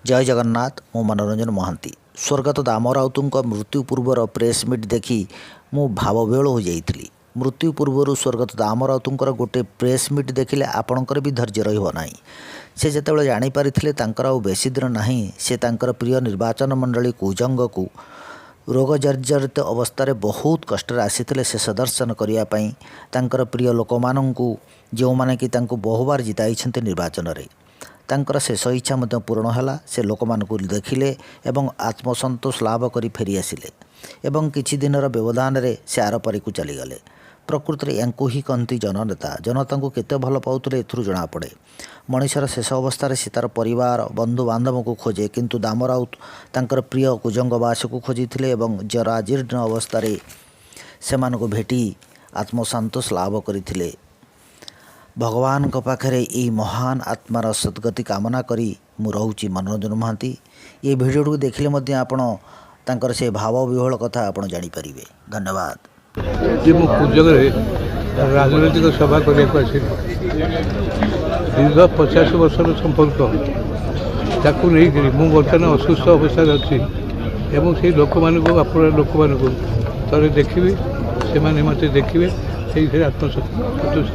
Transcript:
जय जगन्नाथ मु मनोरंजन महांती स्वर्गत दाम राउतुंक मृत्यु पूर्वर प्रेस मीट देखी मु भावविहल हो जाइली। मृत्यु पूर्वर स्वर्गत दाम राउतुंकर गोटे प्रेस मीट देखिले आपणकर भी धैर्य रहिबो नाही। से जेतेबेले जानि पारिथिले तांकर आउ बेसी दिन नाही से तांकर प्रिय निर्वाचन मंडली कुजंग को रोग जर्जरित अवस्था बहुत कष्ट आसी शेष दर्शन करने तांकर प्रिय लोक मानू जो मैंने कि बहुबार जिताई निर्वाचन में तांकर शेष इच्छा पूर्ण है। से लोक मानू देखिले एवं आत्मसंतोष लाभ कर फेरी आसिले एवं किछि दिनर व्यवधान रे से आरपारी को चलीगले। प्रकृति में यांकु ही कहती जननेता। जनता को केते भल पाउतले एथुरु जणा पड़े। मनीषर शेष अवस्था से तार परिवार बंधु बांधव को खोजे किंतु दाम राउत तांकर प्रिय कुजंगवास को खोजी एवं जराजीर्ण अवस्था से भेटी आत्मसंतोष लाभ करथिले। भगवान को पाखरे यही महान आत्मार सद्गति कामना करी मु रहूची मनोरंजन महांती। ये भिडियो को देखिले मध्य आपण तांकर से भाव विह्वल कथा आपण जानि परिबे। धन्यवाद। जी मु कुजंगे राजनैतिक सभा करने दीर्घ 50 वर्षर संपर्क ताकू नहीं मु बर्तमान असुस्थ अवस्था अच्छी एवं से लोक मानू थे देखी से मत देखिए से आत्मसंतोष